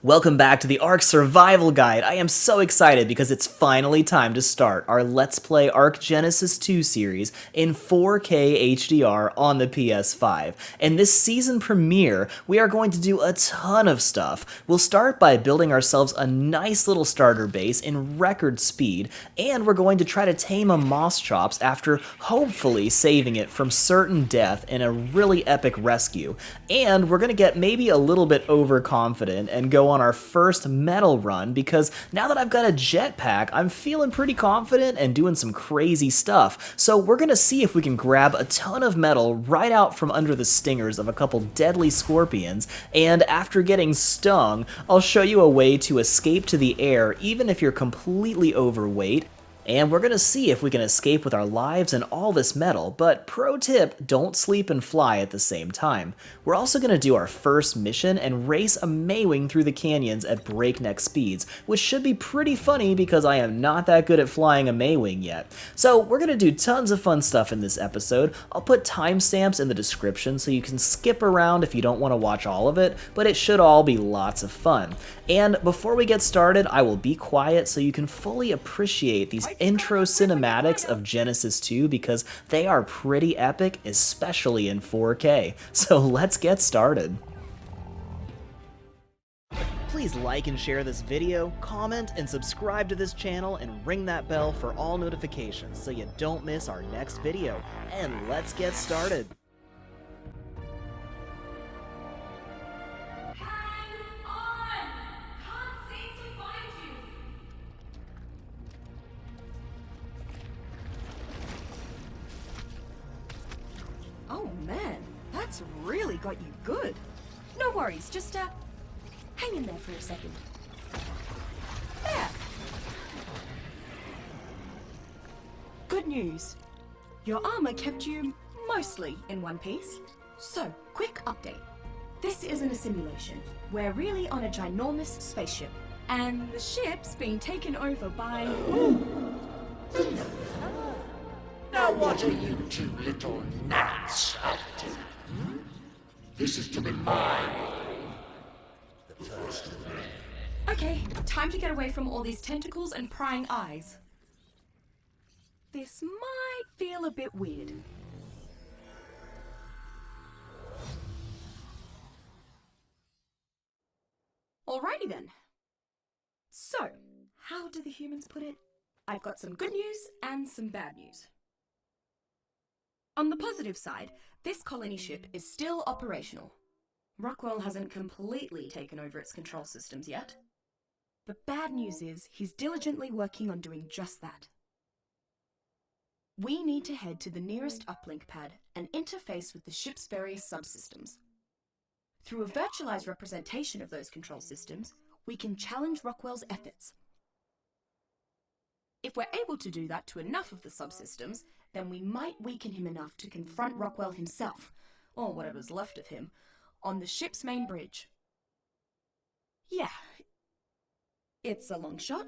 Welcome back to the Ark Survival Guide. I am so excited because it's finally time to start our Let's Play Ark Genesis 2 series in 4K HDR on the PS5. And this season premiere, we are going to do a ton of stuff. We'll start by building ourselves a nice little starter base in record speed, and we're going to try to tame a Moschops after hopefully saving it from certain death in a really epic rescue. And we're going to get maybe a little bit overconfident and go on our first metal run, because now that I've got a jetpack, I'm feeling pretty confident and doing some crazy stuff. So we're gonna see if we can grab a ton of metal right out from under the stingers of a couple deadly scorpions, and after getting stung, I'll show you a way to escape to the air even if you're completely overweight. And we're gonna see if we can escape with our lives and all this metal, but pro tip, don't sleep and fly at the same time. We're also gonna do our first mission and race a Maewing through the canyons at breakneck speeds, which should be pretty funny because I am not that good at flying a Maewing yet. So we're gonna do tons of fun stuff in this episode. I'll put timestamps in the description so you can skip around if you don't want to watch all of it, but it should all be lots of fun. And before we get started, I will be quiet so you can fully appreciate these intro cinematics of Genesis 2 because they are pretty epic, especially in 4K. So let's get started. Please like and share this video, comment and subscribe to this channel, and ring that bell for all notifications so you don't miss our next video. And let's get started. Oh man, that's really got you good. No worries, just hang in there for a second. There. Good news. Your armor kept you mostly in one piece. So, quick update. This isn't a simulation. We're really on a ginormous spaceship. And the ship's being taken over by... Now what are you two little gnats up to? This is to be mine. The first of them. Okay, time to get away from all these tentacles and prying eyes. This might feel a bit weird. Alrighty then. So, how do the humans put it? I've got some good news and some bad news. On the positive side, this colony ship is still operational. Rockwell hasn't completely taken over its control systems yet. The bad news is he's diligently working on doing just that. We need to head to the nearest uplink pad and interface with the ship's various subsystems. Through a virtualized representation of those control systems, we can challenge Rockwell's efforts. If we're able to do that to enough of the subsystems, then we might weaken him enough to confront Rockwell himself, or whatever's left of him, on the ship's main bridge. Yeah, it's a long shot,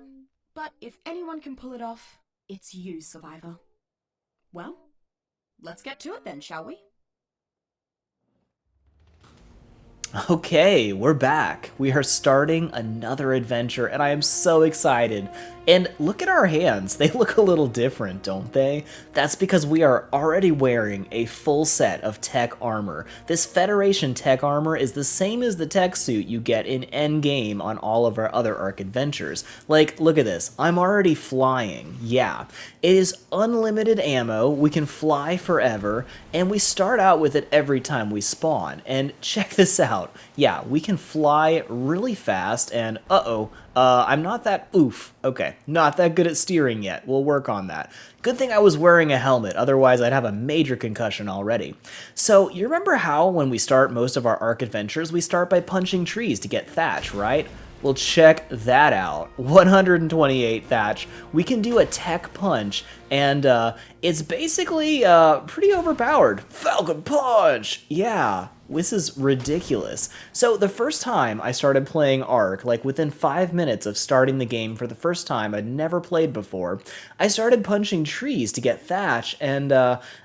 but if anyone can pull it off, it's you, Survivor. Well, let's get to it then, shall we? Okay, we're back. We are starting another adventure, and I am so excited. And look at our hands. They look a little different, don't they? That's because we are already wearing a full set of tech armor. This Federation tech armor is the same as the tech suit you get in endgame on all of our other Ark adventures. Like, look at this. I'm already flying. Yeah. It is unlimited ammo, we can fly forever, and we start out with it every time we spawn. And check this out. Yeah, we can fly really fast, and I'm not that okay, not that good at steering yet. We'll work on that. Good thing I was wearing a helmet, otherwise I'd have a major concussion already. So, you remember how when we start most of our Ark adventures, we start by punching trees to get thatch, right? Well, check that out. 128 thatch. We can do a tech punch, and it's basically pretty overpowered. Falcon punch! Yeah, this is ridiculous. So the first time I started playing Ark, like within 5 minutes of starting the game for the first time, I'd never played before, I started punching trees to get thatch, and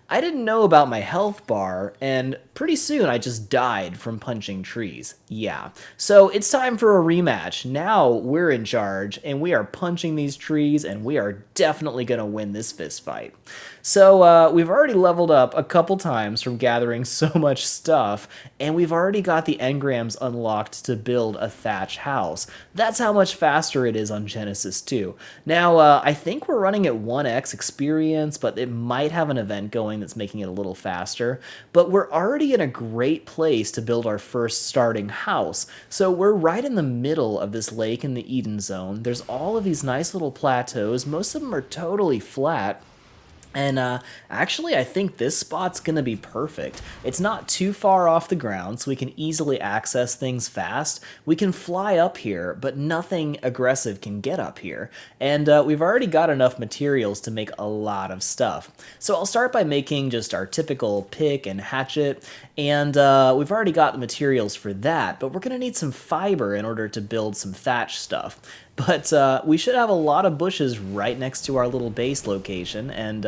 I didn't know about my health bar, and pretty soon I just died from punching trees. Yeah. So it's time for a rematch. Now we're in charge, and we are punching these trees, and we are definitely going to win this fist fight. So we've already leveled up a couple times from gathering so much stuff, and we've already got the engrams unlocked to build a thatch house. That's how much faster it is on Genesis 2. Now, I think we're running at 1x experience, but it might have an event going that's making it a little faster. But we're already in a great place to build our first starting house. So we're right in the middle of this lake in the Eden Zone. There's all of these nice little plateaus. Most of them are totally flat. And actually, I think this spot's going to be perfect. It's not too far off the ground, so we can easily access things fast. We can fly up here, but nothing aggressive can get up here. And we've already got enough materials to make a lot of stuff. So I'll start by making just our typical pick and hatchet. And we've already got the materials for that, but we're going to need some fiber in order to build some thatch stuff. But we should have a lot of bushes right next to our little base location, and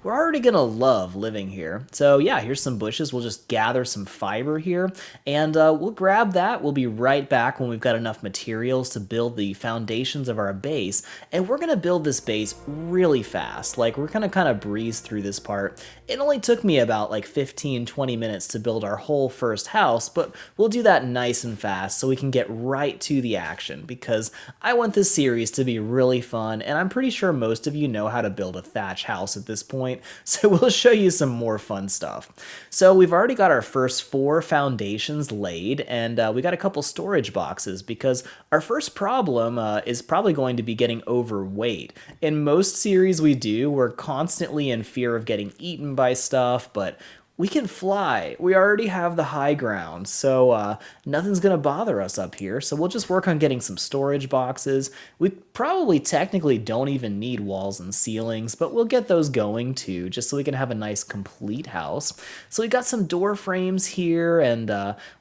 we're already going to love living here. So yeah, here's some bushes. We'll just gather some fiber here, and we'll grab that. We'll be right back when we've got enough materials to build the foundations of our base, and we're going to build this base really fast. Like, we're going to kind of breeze through this part. It only took me about like 15-20 minutes to build our whole first house, but we'll do that nice and fast so we can get right to the action, because I want this series to be really fun, and I'm pretty sure most of you know how to build a thatch house at this point, so we'll show you some more fun stuff. So we've already got our first 4 foundations laid, and we got a couple storage boxes, because our first problem is probably going to be getting overweight. In most series we do, we're constantly in fear of getting eaten by stuff, but we can fly. We already have the high ground, so nothing's going to bother us up here. So we'll just work on getting some storage boxes. We probably technically don't even need walls and ceilings, but we'll get those going too, just so we can have a nice complete house. So we got some door frames here, and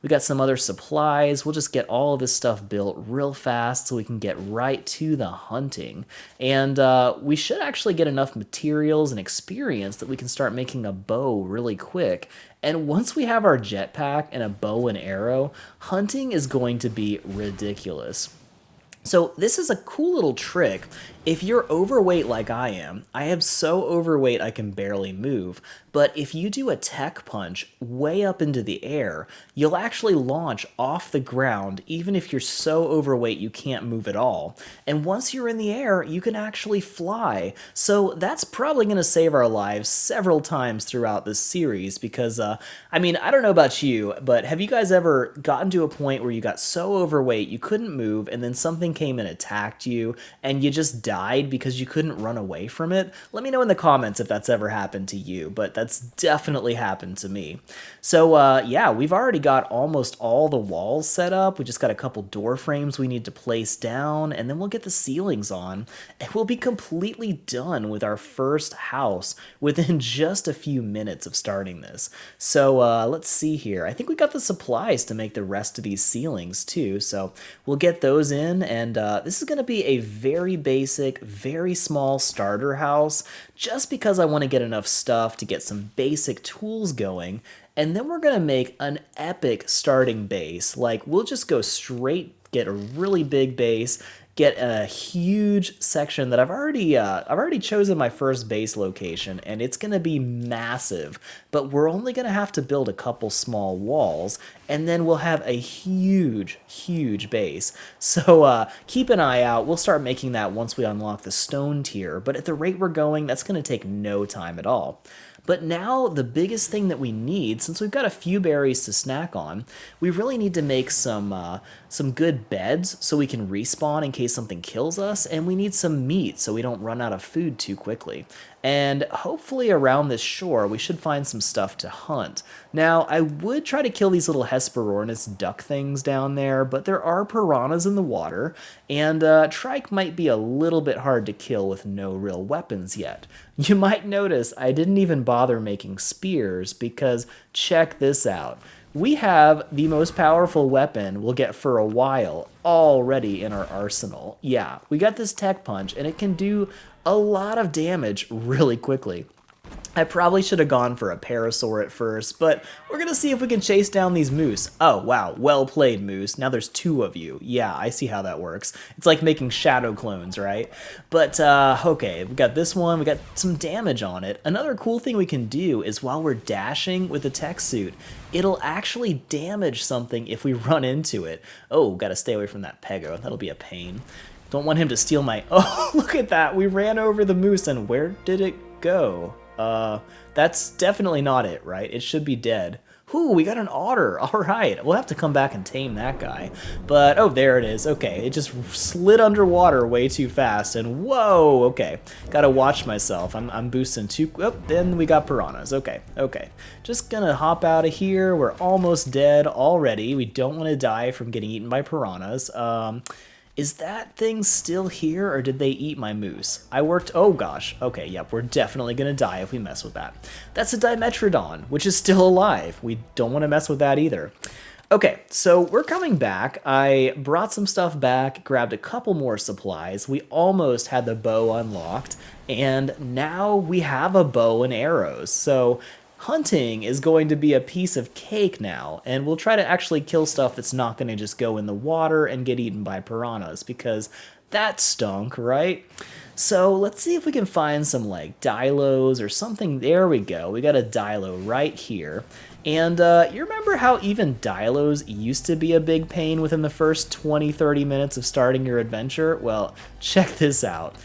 we got some other supplies. We'll just get all of this stuff built real fast so we can get right to the hunting. And we should actually get enough materials and experience that we can start making a bow really quick. And once we have our jetpack and a bow and arrow, hunting is going to be ridiculous. So this is a cool little trick. If you're overweight like I am so overweight I can barely move, but if you do a tech punch way up into the air, you'll actually launch off the ground even if you're so overweight you can't move at all. And once you're in the air, you can actually fly. So that's probably going to save our lives several times throughout this series, because, I mean, I don't know about you, but have you guys ever gotten to a point where you got so overweight you couldn't move, and then something came and attacked you, and you just died because you couldn't run away from it? Let me know in the comments if that's ever happened to you, but that's definitely happened to me. So yeah, we've already got almost all the walls set up. We just got a couple door frames we need to place down, and then we'll get the ceilings on, and we'll be completely done with our first house within just a few minutes of starting this. So let's see here. I think we got the supplies to make the rest of these ceilings too, so we'll get those in, and this is going to be a very basic, very small starter house, just because I want to get enough stuff to get some basic tools going, and then we're going to make an epic starting base. Like, we'll just go straight, get a really big base, get a huge section that I've already chosen my first base location, and it's going to be massive, but we're only going to have to build a couple small walls, and then we'll have a huge base. So keep an eye out. We'll start making that once we unlock the stone tier, but at the rate we're going, that's going to take no time at all. But now the biggest thing that we need, since we've got a few berries to snack on, we really need to make some good beds so we can respawn in case something kills us, and we need some meat so we don't run out of food too quickly. And hopefully around this shore we should find some stuff to hunt. Now, I would try to kill these little Hesperornis duck things down there, but there are piranhas in the water, and trike might be a little bit hard to kill with no real weapons yet. You might notice I didn't even bother making spears, because check this out. We have the most powerful weapon we'll get for a while already in our arsenal. Yeah, we got this tech punch, and it can do a lot of damage really quickly. I probably should have gone for a Parasaur at first, but we're gonna see if we can chase down these moose. Oh, wow, well played, moose. Now there's 2 of you. Yeah, I see how that works. It's like making shadow clones, right? But, okay, we got this one, we got some damage on it. Another cool thing we can do is while we're dashing with the tech suit, it'll actually damage something if we run into it. Oh, gotta stay away from that Pego. That'll be a pain. Don't want him to steal my... Oh, look at that! We ran over the moose, and where did it go? That's definitely not it, right? It should be dead. Ooh, we got an otter. All right, we'll have to come back and tame that guy. But, oh, there it is. Okay, it just slid underwater way too fast, and whoa, okay. Gotta watch myself. I'm boosting too... Oh, then we got piranhas. Okay, okay. Just gonna hop out of here. We're almost dead already. We don't want to die from getting eaten by piranhas. Is that thing still here, or did they eat my moose? I worked... Oh, gosh. Okay, yep, we're definitely going to die if we mess with that. That's a Dimetrodon, which is still alive. We don't want to mess with that either. Okay, so we're coming back. I brought some stuff back, grabbed a couple more supplies. We almost had the bow unlocked, and now we have a bow and arrows. So... hunting is going to be a piece of cake now, and we'll try to actually kill stuff that's not going to just go in the water and get eaten by piranhas, because that stunk, right? So let's see if we can find some, like, dilos or something. There we go. We got a dilo right here. And you remember how even dilos used to be a big pain within the first 20-30 minutes of starting your adventure? Well, check this out.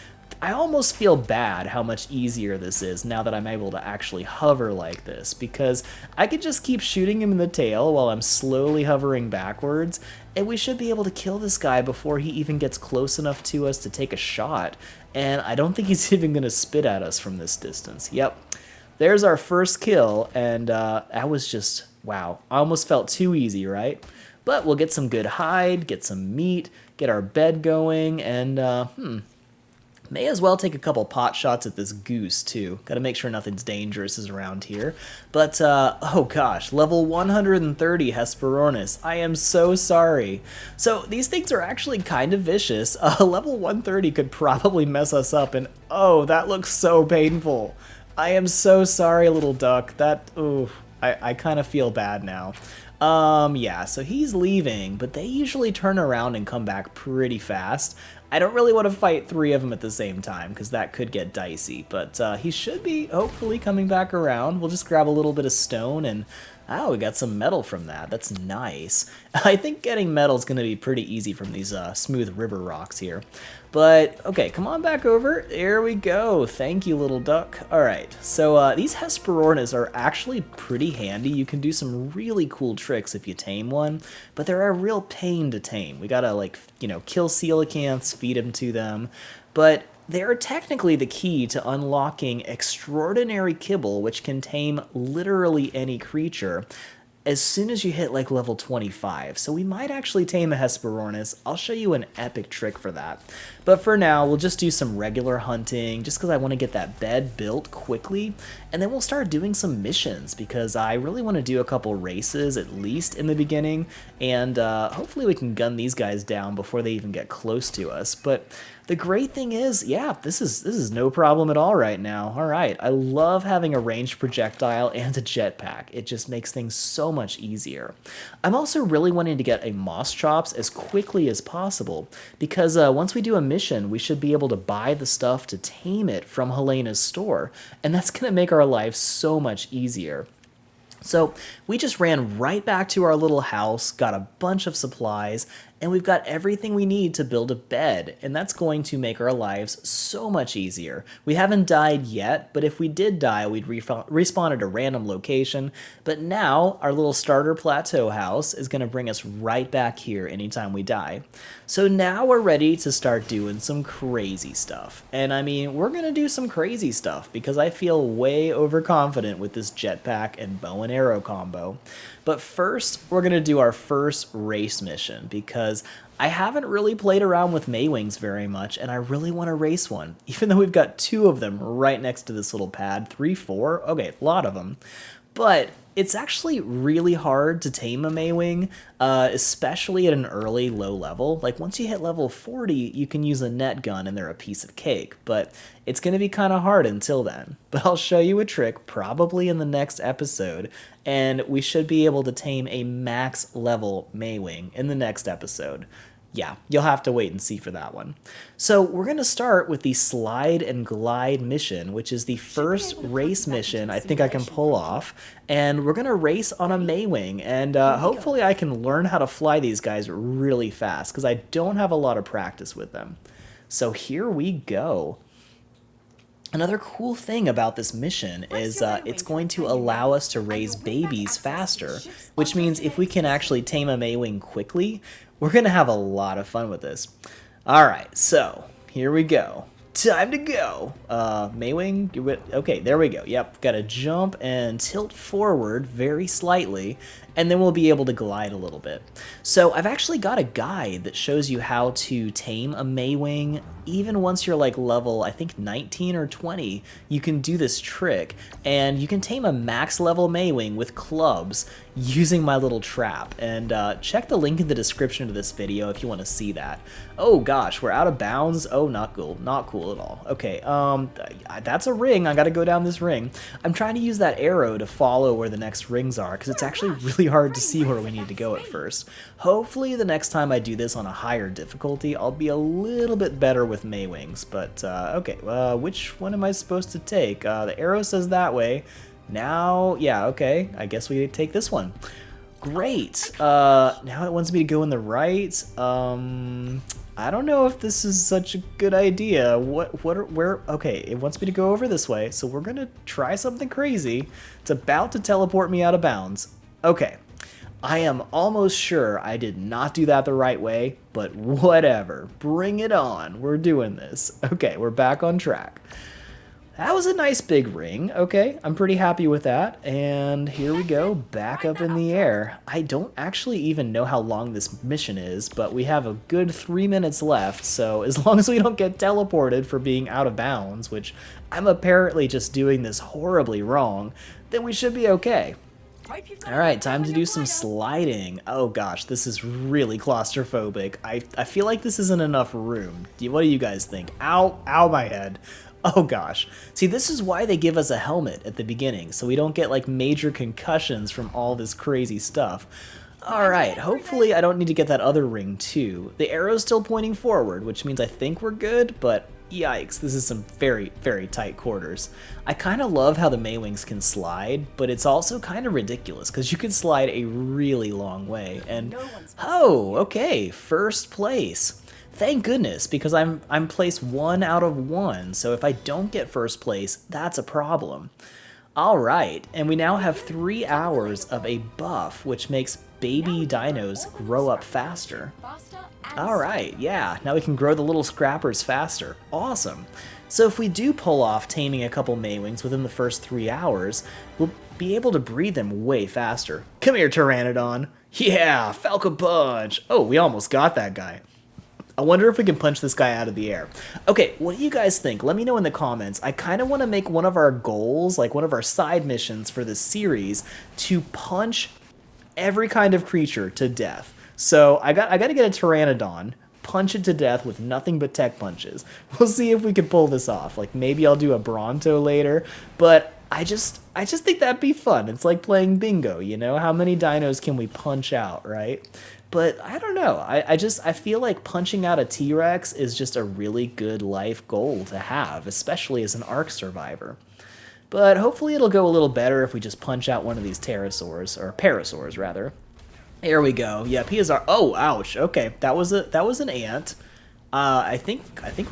I almost feel bad how much easier this is now that I'm able to actually hover like this, because I could just keep shooting him in the tail while I'm slowly hovering backwards, and we should be able to kill this guy before he even gets close enough to us to take a shot, and I don't think he's even going to spit at us from this distance. Yep, there's our first kill, and that was just, wow, I almost felt too easy, right? But we'll get some good hide, get some meat, get our bed going, and, may as well take a couple pot shots at this goose, too. Gotta make sure nothing's dangerous is around here. But, oh gosh, level 130 Hesperornis. I am so sorry. So, these things are actually kind of vicious. Level 130 could probably mess us up, and oh, that looks so painful. I am so sorry, little duck. That, ooh, I kind of feel bad now. Yeah, so he's leaving, but they usually turn around and come back pretty fast. I don't really want to fight 3 of them at the same time, because that could get dicey, but he should be hopefully coming back around. We'll just grab a little bit of stone, and oh, we got some metal from that. That's nice. I think getting metal is going to be pretty easy from these smooth river rocks here. But, okay, come on back over. There we go. Thank you, little duck. All right, so these Hesperornis are actually pretty handy. You can do some really cool tricks if you tame one, but they're a real pain to tame. We gotta, like, you know, kill coelacanths, feed them to them, but they're technically the key to unlocking extraordinary kibble, which can tame literally any creature as soon as you hit like level 25. So we might actually tame a Hesperornis. I'll show you an epic trick for that. But for now, we'll just do some regular hunting just because I want to get that bed built quickly. And then we'll start doing some missions because I really want to do a couple races at least in the beginning. And hopefully we can gun these guys down before they even get close to us. But the great thing is, yeah, this is no problem at all right now. All right, I love having a ranged projectile and a jetpack. It just makes things so much easier. I'm also really wanting to get a Moschops as quickly as possible because once we do a mission, we should be able to buy the stuff to tame it from Helena's store, and that's going to make our life so much easier. So we just ran right back to our little house, got a bunch of supplies, and we've got everything we need to build a bed, and that's going to make our lives so much easier. We haven't died yet, but if we did die, we'd respawn at a random location, but now our little starter plateau house is going to bring us right back here anytime we die. So now we're ready to start doing some crazy stuff. And I mean, we're going to do some crazy stuff because I feel way overconfident with this jetpack and bow and arrow combo. But first, we're going to do our first race mission because I haven't really played around with Maewings very much, and I really want to race one, even though we've got 2 of them right next to this little pad. 3, 4? Okay, a lot of them. But it's actually really hard to tame a Maewing, especially at an early low level. Like once you hit level 40, you can use a net gun and they're a piece of cake, but it's going to be kind of hard until then. But I'll show you a trick probably in the next episode, and we should be able to tame a max level Maewing in the next episode. Yeah, you'll have to wait and see for that one. So we're going to start with the Slide and Glide mission, which is the first race mission I think I can pull off. And we're going to race on a Maewing, and hopefully I can learn how to fly these guys really fast, because I don't have a lot of practice with them. So here we go. Another cool thing about this mission is it's going to allow us to raise babies faster, which means if we can actually tame a Maewing quickly, we're going to have a lot of fun with this. Alright, so here we go. Time to go. Maewing, okay, there we go. Yep, got to jump and tilt forward very slightly, and then we'll be able to glide a little bit. So I've actually got a guide that shows you how to tame a Maewing. Even once you're like level, I think 19 or 20, you can do this trick, and you can tame a max level Maewing with clubs using my little trap. And check the link in the description of this video if you want to see that. Oh gosh, we're out of bounds. Oh, not cool. Not cool at all. Okay, that's a ring. I gotta go down this ring. I'm trying to use that arrow to follow where the next rings are, because it's actually really hard to see where we need to go at first. Hopefully the next time I do this on a higher difficulty, I'll be a little bit better with Maewings. But, okay, which one am I supposed to take? The arrow says that way. Now, yeah, okay, I guess we take this one. Great. Now it wants me to go in the right. I don't know if this is such a good idea. Where, okay, it wants me to go over this way, so we're gonna try something crazy. It's about to teleport me out of bounds. Okay, I am almost sure I did not do that the right way, but whatever, bring it on, we're doing this. Okay, we're back on track. That was a nice big ring. Okay, I'm pretty happy with that. And here we go, back up in the air. I don't actually even know how long this mission is, but we have a good 3 minutes left, so as long as we don't get teleported for being out of bounds, which I'm apparently just doing this horribly wrong, then we should be okay. Alright, time to do some sliding. Oh gosh, this is really claustrophobic. I feel like this isn't enough room. What do you guys think? Ow, ow my head. Oh gosh. See, this is why they give us a helmet at the beginning, so we don't get like major concussions from all this crazy stuff. Alright, hopefully I don't need to get that other ring too. The arrow's still pointing forward, which means I think we're good, but yikes, this is some very, very tight quarters. I kind of love how the Maewings can slide, but it's also kind of ridiculous, because you can slide a really long way, and oh, okay, first place. Thank goodness, because I'm placed 1 out of 1, so if I don't get first place, that's a problem. Alright, and we now have 3 hours of a buff, which makes baby dinos grow up faster. Alright, yeah, now we can grow the little scrappers faster. Awesome. So if we do pull off taming a couple Maewings within the first 3 hours, we'll be able to breed them way faster. Come here, Pteranodon. Yeah, Falcon Punch. Oh, we almost got that guy. I wonder if we can punch this guy out of the air. Okay, what do you guys think? Let me know in the comments. I kind of want to make one of our goals, like one of our side missions for this series, to punch every kind of creature to death. So I got to get a Pteranodon, punch it to death with nothing but tech punches. We'll see if we can pull this off. Like maybe I'll do a Bronto later, but I just think that'd be fun. It's like playing bingo, you know? How many dinos can we punch out, right? But I don't know. I feel like punching out a T-Rex is just a really good life goal to have, especially as an Ark survivor. But hopefully it'll go a little better if we just punch out one of these pterosaurs, or Parasaurs rather. Here we go. Yep, he is our. Oh, ouch. Okay, that was an ant. I think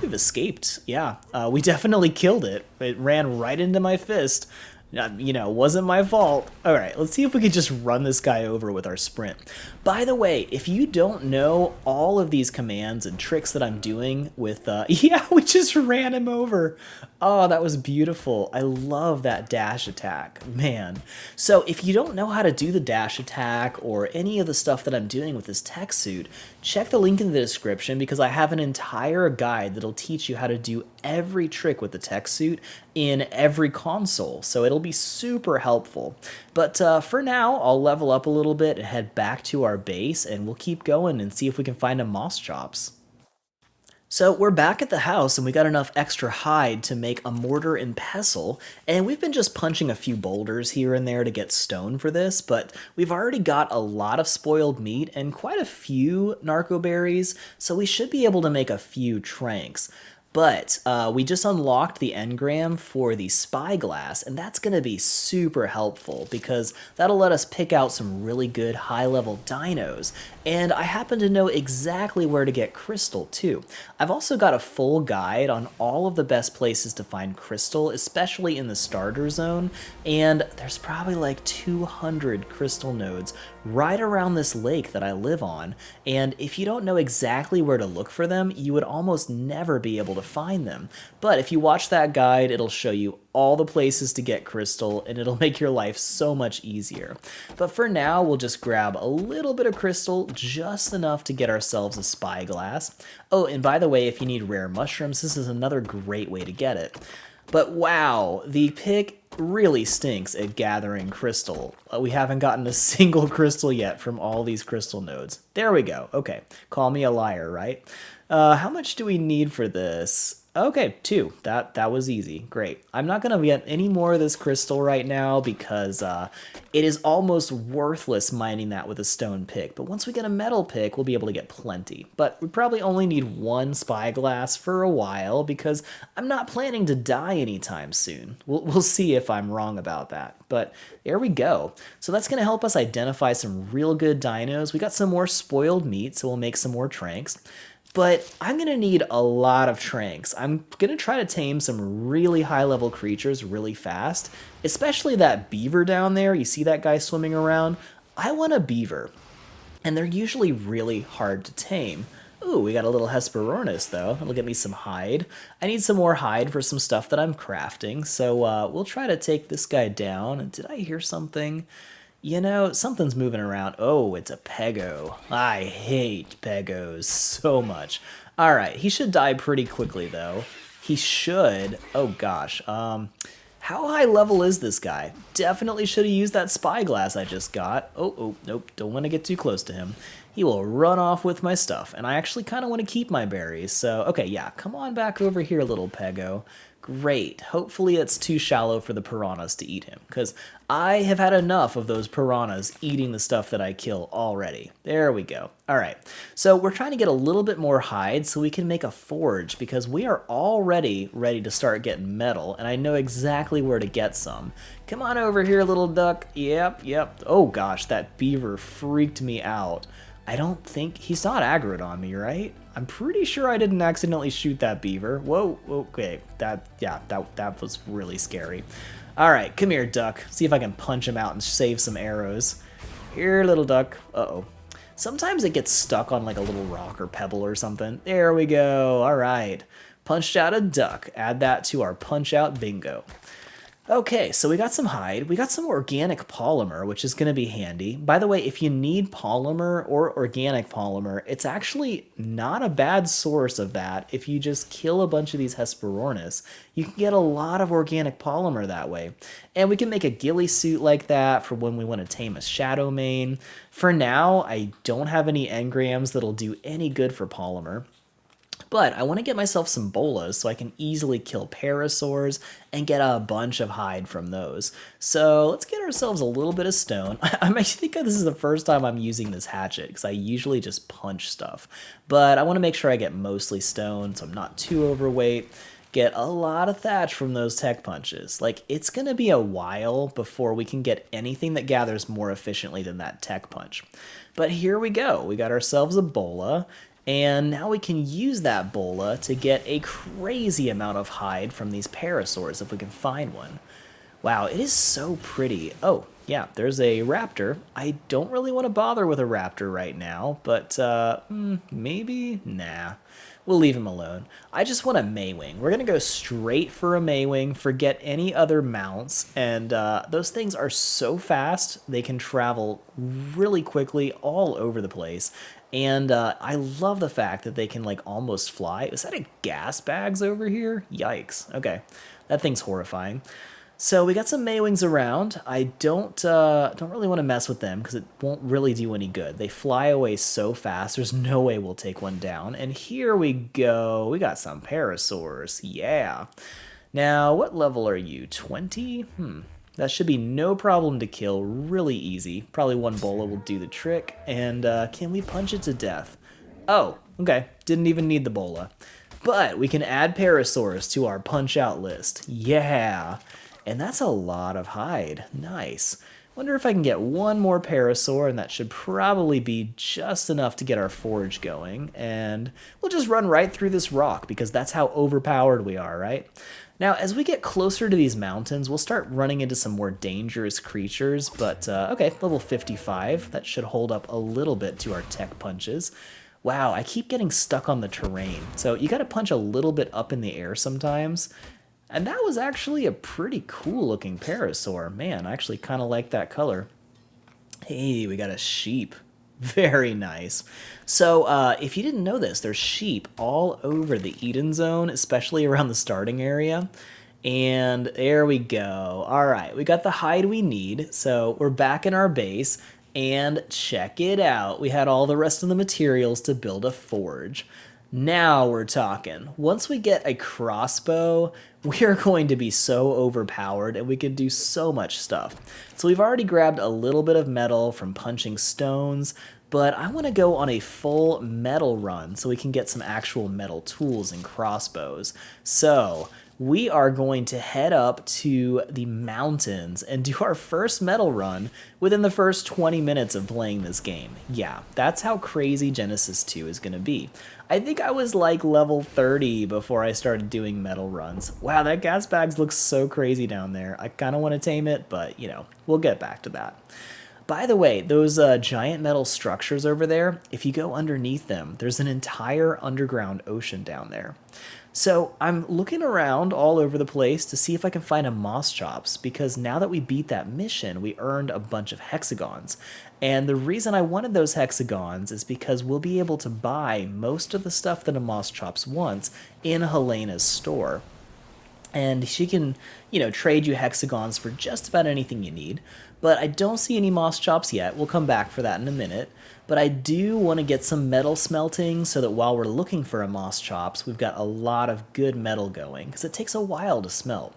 we've escaped. Yeah, we definitely killed it. It ran right into my fist. You know, wasn't my fault. Alright, let's see if we could just run this guy over with our sprint. By the way, if you don't know all of these commands and tricks that I'm doing with, yeah, we just ran him over. Oh, that was beautiful. I love that dash attack, man. So if you don't know how to do the dash attack or any of the stuff that I'm doing with this tech suit, check the link in the description because I have an entire guide that'll teach you how to do every trick with the tech suit in every console, so it'll be super helpful. But for now, I'll level up a little bit and head back to our base, and we'll keep going and see if we can find a Moschops. So we're back at the house and we got enough extra hide to make a mortar and pestle, and we've been just punching a few boulders here and there to get stone for this, but we've already got a lot of spoiled meat and quite a few narco berries, so we should be able to make a few tranks. But we just unlocked the engram for the spyglass, and that's going to be super helpful because that'll let us pick out some really good high-level dinos. And I happen to know exactly where to get crystal, too. I've also got a full guide on all of the best places to find crystal, especially in the starter zone, and there's probably like 200 crystal nodes right around this lake that I live on, and if you don't know exactly where to look for them, you would almost never be able to find them. But if you watch that guide, it'll show you all the places to get crystal, and it'll make your life so much easier. But for now, we'll just grab a little bit of crystal, just enough to get ourselves a spyglass. Oh, and by the way, if you need rare mushrooms, this is another great way to get it. But wow, the pick really stinks at gathering crystal. We haven't gotten a single crystal yet from all these crystal nodes. There we go. Okay, call me a liar, right? How much do we need for this? Okay, 2. That was easy. Great. I'm not going to get any more of this crystal right now because it is almost worthless mining that with a stone pick. But once we get a metal pick, we'll be able to get plenty. But we probably only need 1 spyglass for a while because I'm not planning to die anytime soon. We'll see if I'm wrong about that. But there we go. So that's going to help us identify some real good dinos. We got some more spoiled meat, so we'll make some more tranks. But I'm going to need a lot of tranks. I'm going to try to tame some really high-level creatures really fast, especially that beaver down there. You see that guy swimming around? I want a beaver, and they're usually really hard to tame. Ooh, we got a little Hesperornis, though. That'll get me some hide. I need some more hide for some stuff that I'm crafting, so we'll try to take this guy down. And did I hear something? You know, something's moving around. Oh, it's a pego. I hate pegos so much. All right, he should die pretty quickly, though. He should. Oh, gosh. How high level is this guy? Definitely should have used that spyglass I just got. Oh, nope. Don't want to get too close to him. He will run off with my stuff, and I actually kind of want to keep my berries. So, okay, yeah, come on back over here, little pego. Great. Hopefully it's too shallow for the piranhas to eat him, because I have had enough of those piranhas eating the stuff that I kill already. There we go. All right. So we're trying to get a little bit more hide so we can make a forge, because we are already ready to start getting metal, and I know exactly where to get some. Come on over here, little duck. Yep. Oh gosh, that beaver freaked me out. I don't think he's not aggroed on me, right? I'm pretty sure I didn't accidentally shoot that beaver. Whoa, okay, that was really scary. All right, come here, duck. See if I can punch him out and save some arrows. Here, little duck. Uh-oh. Sometimes it gets stuck on like a little rock or pebble or something. There we go. All right. Punched out a duck. Add that to our punch out bingo. Okay, so we got some hide. We got some organic polymer, which is going to be handy. By the way, if you need polymer or organic polymer, it's actually not a bad source of that. If you just kill a bunch of these Hesperornis, you can get a lot of organic polymer that way. And we can make a ghillie suit like that for when we want to tame a shadow mane. For now, I don't have any engrams that'll do any good for polymer. But I want to get myself some bolas so I can easily kill parasaurs and get a bunch of hide from those. So let's get ourselves a little bit of stone. I think this is the first time I'm using this hatchet because I usually just punch stuff. But I want to make sure I get mostly stone so I'm not too overweight. Get a lot of thatch from those tech punches. Like, it's going to be a while before we can get anything that gathers more efficiently than that tech punch. But here we go. We got ourselves a bola. And now we can use that bola to get a crazy amount of hide from these parasaurs if we can find one. Wow, it is so pretty. Oh, yeah, there's a raptor. I don't really want to bother with a raptor right now, but maybe? Nah. We'll leave him alone. I just want a Maewing. We're going to go straight for a Maewing, forget any other mounts, and those things are so fast, they can travel really quickly all over the place. And I love the fact that they can like almost fly. Is that a gas bags over here? Yikes. Okay, that thing's horrifying. So we got some Maewings around. I don't really want to mess with them because it won't really do any good. They fly away so fast. There's no way we'll take one down. And here we go. We got some Parasaurs. Yeah. Now, what level are you? 20? That should be no problem to kill. Really easy. Probably one bola will do the trick. And can we punch it to death? Oh, okay. Didn't even need the bola. But we can add Parasaurs to our punch out list. Yeah. And that's a lot of hide. Nice. Wonder if I can get one more Parasaur, and that should probably be just enough to get our forge going. And we'll just run right through this rock, because that's how overpowered we are, right? Now, as we get closer to these mountains, we'll start running into some more dangerous creatures, but okay, level 55. That should hold up a little bit to our tech punches. Wow, I keep getting stuck on the terrain. So you gotta punch a little bit up in the air sometimes. And that was actually a pretty cool looking Parasaur. Man, I actually kind of like that color. Hey, we got a sheep. Very nice. So, if you didn't know this, there's sheep all over the Eden Zone, especially around the starting area. And there we go. All right, we got the hide we need. So we're back in our base. And check it out. We had all the rest of the materials to build a forge. Now we're talking. Once we get a crossbow, we are going to be so overpowered and we can do so much stuff. So we've already grabbed a little bit of metal from punching stones, but I want to go on a full metal run so we can get some actual metal tools and crossbows. So we are going to head up to the mountains and do our first metal run within the first 20 minutes of playing this game. Yeah, that's how crazy Genesis 2 is going to be. I think I was like level 30 before I started doing metal runs. Wow, that gas bags looks so crazy down there. I kind of want to tame it, but you know, we'll get back to that. By the way, those giant metal structures over there, if you go underneath them, there's an entire underground ocean down there. So I'm looking around all over the place to see if I can find a Moschops, because now that we beat that mission, we earned a bunch of hexagons. And the reason I wanted those hexagons is because we'll be able to buy most of the stuff that a Moschops wants in Helena's store. And she can, you know, trade you hexagons for just about anything you need. But I don't see any Moschops yet. We'll come back for that in a minute. But I do want to get some metal smelting so that while we're looking for a Moschops, we've got a lot of good metal going, because it takes a while to smelt.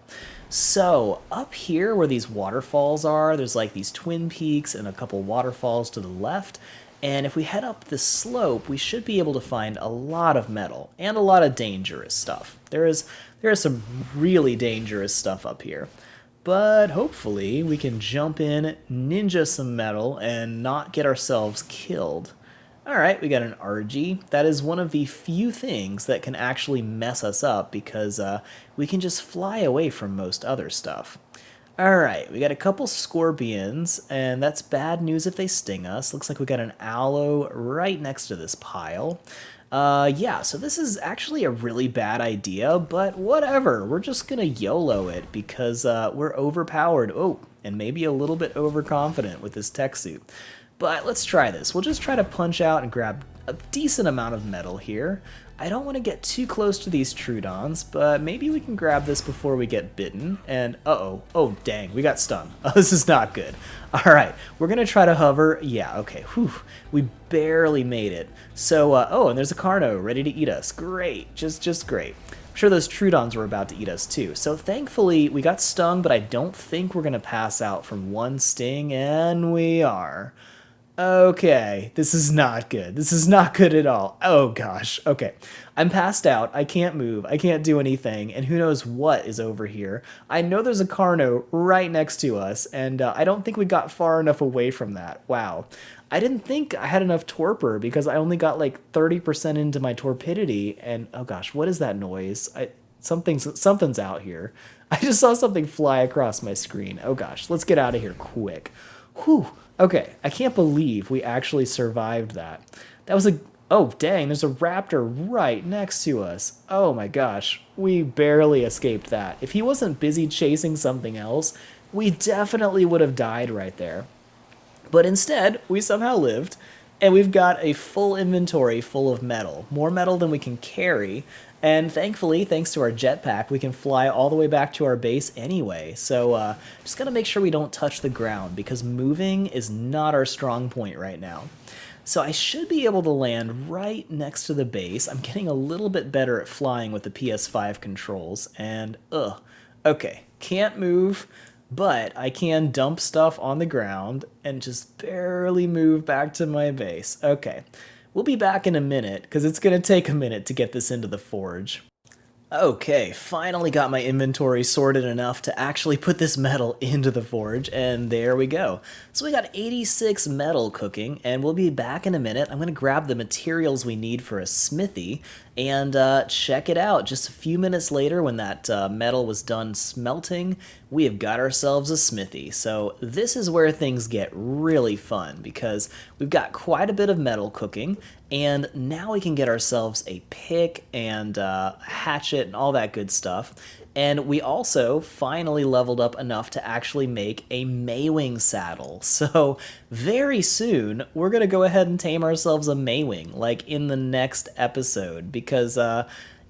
So up here where these waterfalls are, there's like these twin peaks and a couple waterfalls to the left. And if we head up this slope, we should be able to find a lot of metal and a lot of dangerous stuff. There is some really dangerous stuff up here. But hopefully we can jump in, ninja some metal, and not get ourselves killed. Alright, we got an RG. That is one of the few things that can actually mess us up, because we can just fly away from most other stuff. Alright, we got a couple scorpions, and that's bad news if they sting us. Looks like we got an aloe right next to this pile. Yeah, so this is actually a really bad idea, but whatever. We're just gonna YOLO it because we're overpowered. Oh, and maybe a little bit overconfident with this tech suit. But let's try this. We'll just try to punch out and grab a decent amount of metal here. I don't want to get too close to these Trudons, but maybe we can grab this before we get bitten. And uh-oh. Oh, dang, we got stung. Oh, this is not good. All right, we're going to try to hover. Yeah, okay. Whew, we barely made it. So, oh, and there's a Carno ready to eat us. Great, just great. I'm sure those Trudons were about to eat us too. So thankfully, we got stung, but I don't think we're going to pass out from one sting, and we are. Okay, this is not good. This is not good at all. Oh gosh, okay. I'm passed out, I can't move, I can't do anything, and who knows what is over here. I know there's a Carno right next to us, and I don't think we got far enough away from that. Wow. I didn't think I had enough torpor because I only got like 30% into my torpidity, and oh gosh, what is that noise? Something's out here. I just saw something fly across my screen. Oh gosh, let's get out of here quick. Whew. Okay, I can't believe we actually survived that. That was a... Oh, dang, there's a raptor right next to us. Oh my gosh, we barely escaped that. If he wasn't busy chasing something else, we definitely would have died right there. But instead, we somehow lived, And we've got a full inventory full of metal. More metal than we can carry. And thankfully, thanks to our jetpack, we can fly all the way back to our base anyway. So just gotta make sure we don't touch the ground, because moving is not our strong point right now. So I should be able to land right next to the base. I'm getting a little bit better at flying with the PS5 controls. And, okay, can't move. But I can dump stuff on the ground and just barely move back to my base. Okay, we'll be back in a minute, because it's going to take a minute to get this into the forge. Okay, finally got my inventory sorted enough to actually put this metal into the forge, and there we go. So we got 86 metal cooking, and we'll be back in a minute. I'm going to grab the materials we need for a smithy, and check it out. Just a few minutes later, when that metal was done smelting, we have got ourselves a smithy. So this is where things get really fun, because we've got quite a bit of metal cooking, and now we can get ourselves a pick and hatchet and all that good stuff. And we also finally leveled up enough to actually make a Maewing saddle. So very soon, we're going to go ahead and tame ourselves a Maewing, like in the next episode, because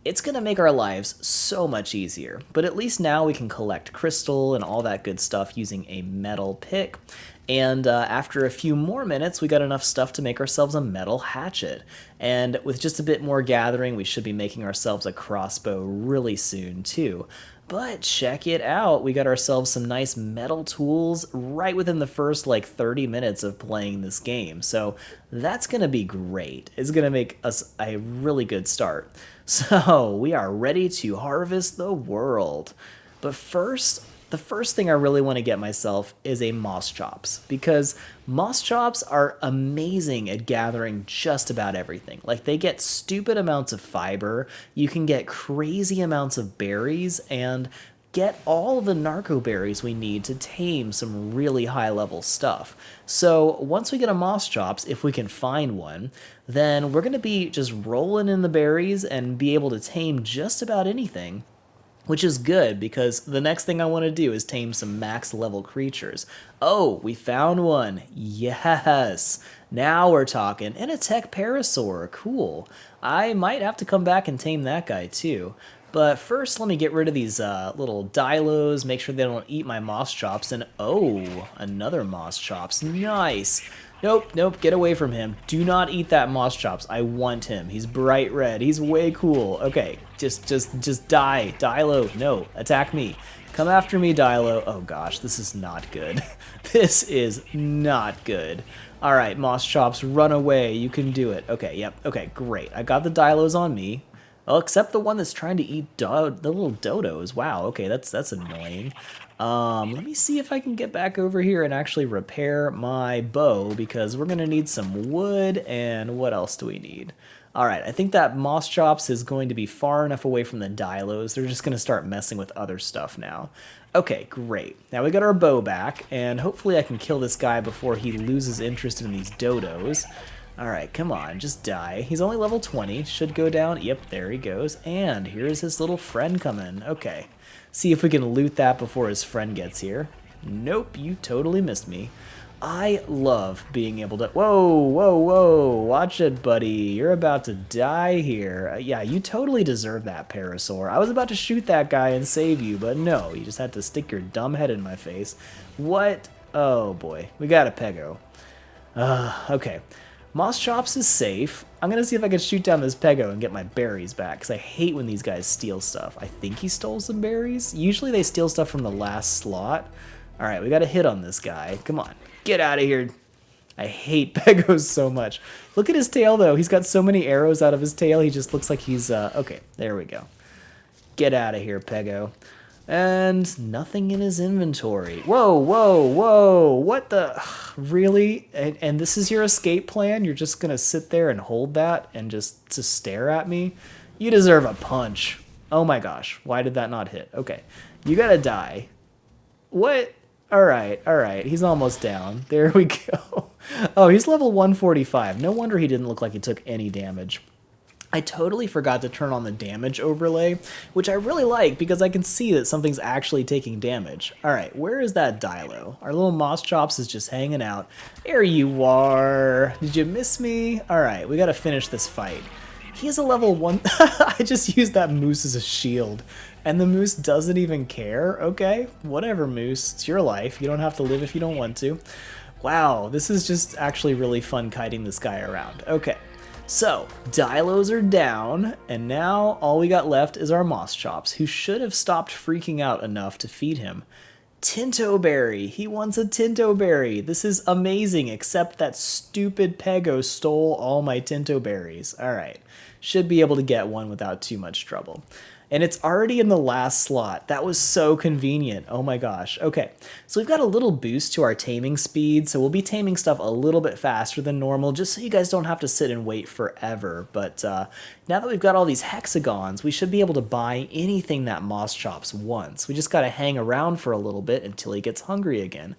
it's going to make our lives so much easier. But at least now we can collect crystal and all that good stuff using a metal pick. And after a few more minutes, we got enough stuff to make ourselves a metal hatchet. And with just a bit more gathering, we should be making ourselves a crossbow really soon, too. But check it out, we got ourselves some nice metal tools right within the first, 30 minutes of playing this game. So that's going to be great. It's going to make us a really good start. So we are ready to harvest the world. But first, the first thing I really want to get myself is a Moschops, because Moschops are amazing at gathering just about everything. Like, they get stupid amounts of fiber, you can get crazy amounts of berries, and get all the narco berries we need to tame some really high level stuff. So once we get a Moschops, if we can find one, then we're going to be just rolling in the berries and be able to tame just about anything. Which is good, because the next thing I want to do is tame some max level creatures. Oh, we found one. Yes. Now we're talking. And a tech parasaur. Cool. I might have to come back and tame that guy too. But first, let me get rid of these little dilos, make sure they don't eat my Moschops, and oh, another Moschops. Nice. Nope, get away from him. Do not eat that Moschops. I want him. He's bright red. He's way cool. Okay, just die. Dilo, no, attack me. Come after me, Dilo. Oh gosh, this is not good. This is not good. All right, Moschops, run away. You can do it. Okay, yep. Okay, great. I got the Dilos on me. Oh, except the one that's trying to eat the little dodos. Wow, okay, that's annoying. Let me see if I can get back over here and actually repair my bow, because we're going to need some wood, and what else do we need? Alright, I think that Moschops is going to be far enough away from the Dilos. They're just going to start messing with other stuff now. Okay, great. Now we got our bow back, and hopefully I can kill this guy before he loses interest in these dodos. Alright, come on, just die. He's only level 20, should go down. Yep, there he goes. And here's his little friend coming. Okay, see if we can loot that before his friend gets here. Nope, you totally missed me. I love being able to... Whoa, watch it, buddy. You're about to die here. Yeah, you totally deserve that, Parasaur. I was about to shoot that guy and save you, but no, you just had to stick your dumb head in my face. What? Oh boy, we got a Pego. Okay. Moschops is safe. I'm going to see if I can shoot down this Pego and get my berries back, because I hate when these guys steal stuff. I think he stole some berries. Usually they steal stuff from the last slot. Alright, we got a hit on this guy. Come on, get out of here. I hate Pegos so much. Look at his tail, though. He's got so many arrows out of his tail, he just looks like he's... Okay, there we go. Get out of here, Pego. And nothing in his inventory. Whoa, what the... Really? And this is your escape plan? You're just gonna sit there and hold that and just stare at me? You deserve a punch. Oh my gosh, why did that not hit? Okay, you gotta die. What? Alright, he's almost down. There we go. Oh, he's level 145. No wonder he didn't look like he took any damage. I totally forgot to turn on the damage overlay, which I really like because I can see that something's actually taking damage. Alright, where is that Dilo? Our little Moschops is just hanging out. There you are! Did you miss me? Alright, we gotta finish this fight. He is a level 1... I just used that moose as a shield. And the moose doesn't even care? Okay, whatever, moose. It's your life. You don't have to live if you don't want to. Wow, this is just actually really fun kiting this guy around. Okay. So, Dilos are down, and now all we got left is our Moschops, who should have stopped freaking out enough to feed him. Tinto Berry! He wants a Tinto Berry! This is amazing, except that stupid Pego stole all my Tinto Berries. Alright, should be able to get one without too much trouble. And it's already in the last slot. That was so convenient. Oh my gosh. Okay, so we've got a little boost to our taming speed, so we'll be taming stuff a little bit faster than normal, just so you guys don't have to sit and wait forever. But now that we've got all these hexagons, we should be able to buy anything that Moschops wants. We just gotta hang around for a little bit until he gets hungry again.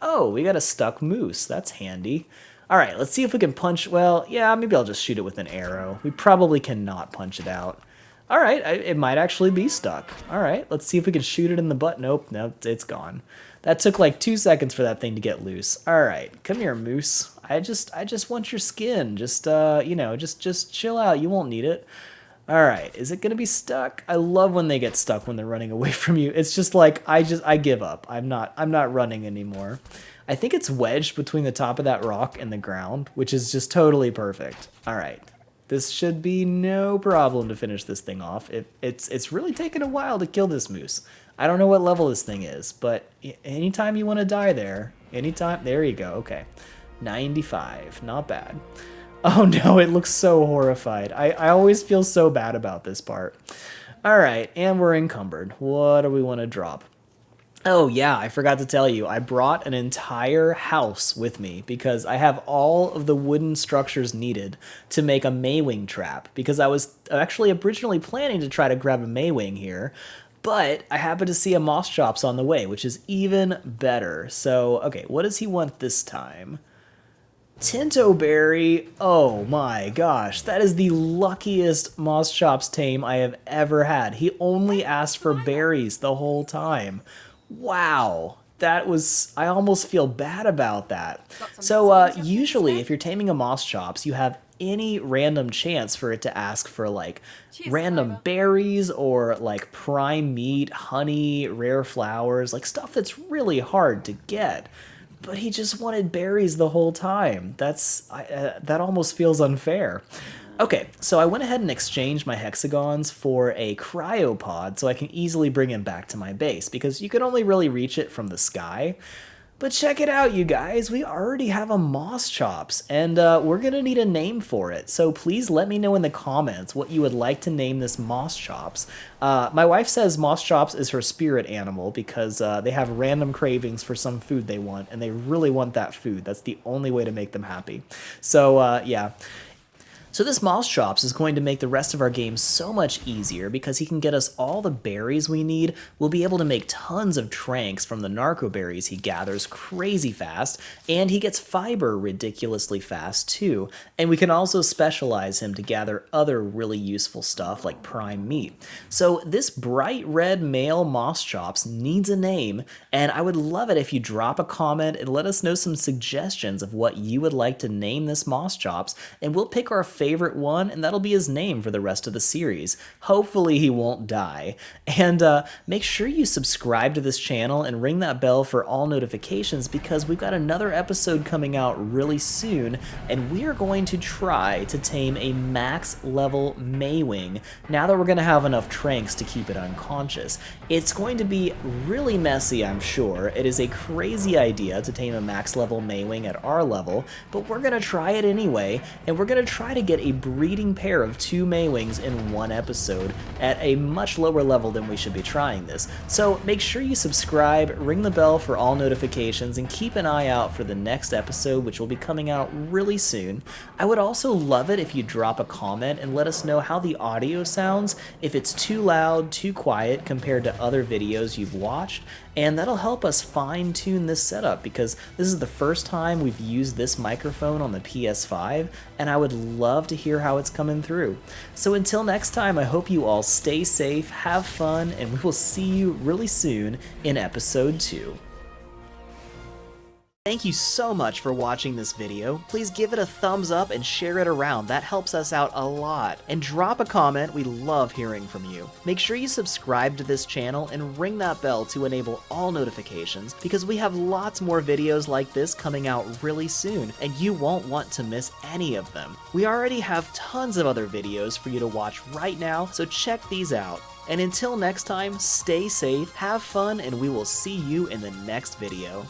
Oh, we got a stuck moose. That's handy. Alright, let's see if we can punch... Well, yeah, maybe I'll just shoot it with an arrow. We probably cannot punch it out. Alright, it might actually be stuck. Alright, let's see if we can shoot it in the butt. Nope, it's gone. That took like 2 seconds for that thing to get loose. Alright, come here, moose. I just want your skin. Just, you know, just chill out. You won't need it. Alright, is it gonna be stuck? I love when they get stuck when they're running away from you. It's just like, I give up. I'm not running anymore. I think it's wedged between the top of that rock and the ground, which is just totally perfect. Alright. This should be no problem to finish this thing off. It's really taken a while to kill this moose. I don't know what level this thing is, but anytime you want to die there, anytime, there you go, okay. 95, not bad. Oh no, it looks so horrified. I always feel so bad about this part. Alright, and we're encumbered. What do we want to drop? Oh yeah, I forgot to tell you, I brought an entire house with me because I have all of the wooden structures needed to make a Maewing trap, because I was actually originally planning to try to grab a Maewing here, but I happened to see a Moschops on the way, which is even better. So, okay, what does he want this time? Tinto Berry, oh my gosh, that is the luckiest Moschops tame I have ever had. He only asked for berries the whole time. Wow, that was... I almost feel bad about that. So usually if you're taming a Moschops, you have any random chance for it to ask for like random berries or like prime meat, honey, rare flowers, like stuff that's really hard to get. But he just wanted berries the whole time. That almost feels unfair. Okay, so I went ahead and exchanged my hexagons for a cryopod so I can easily bring him back to my base, because you can only really reach it from the sky. But check it out, you guys, we already have a Moschops, and we're gonna need a name for it, so please let me know in the comments what you would like to name this Moschops. My wife says Moschops is her spirit animal because they have random cravings for some food they want, and they really want that food. That's the only way to make them happy. So, yeah. So this Moschops is going to make the rest of our game so much easier because he can get us all the berries we need. We'll be able to make tons of tranks from the narco berries he gathers crazy fast, and he gets fiber ridiculously fast too. And we can also specialize him to gather other really useful stuff like prime meat. So this bright red male Moschops needs a name, and I would love it if you drop a comment and let us know some suggestions of what you would like to name this Moschops, and we'll pick our favorite one, and that'll be his name for the rest of the series. Hopefully he won't die. And make sure you subscribe to this channel and ring that bell for all notifications, because we've got another episode coming out really soon, and we are going to try to tame a max level Maewing now that we're going to have enough tranks to keep it unconscious. It's going to be really messy, I'm sure. It is a crazy idea to tame a max level Maewing at our level, but we're going to try it anyway, and we're going to try to get a breeding pair of 2 Maewings in one episode at a much lower level than we should be trying this. So make sure you subscribe, ring the bell for all notifications, and keep an eye out for the next episode, which will be coming out really soon. I would also love it if you drop a comment and let us know how the audio sounds, if it's too loud, too quiet compared to other videos you've watched, and that'll help us fine-tune this setup, because this is the first time we've used this microphone on the PS5, and I would love love to hear how it's coming through. So until next time, I hope you all stay safe, have fun, and we will see you really soon in episode 2. Thank you so much for watching this video. Please give it a thumbs up and share it around. That helps us out a lot. And drop a comment. We love hearing from you. Make sure you subscribe to this channel and ring that bell to enable all notifications, because we have lots more videos like this coming out really soon, and you won't want to miss any of them. We already have tons of other videos for you to watch right now, so check these out. And until next time, stay safe, have fun, and we will see you in the next video.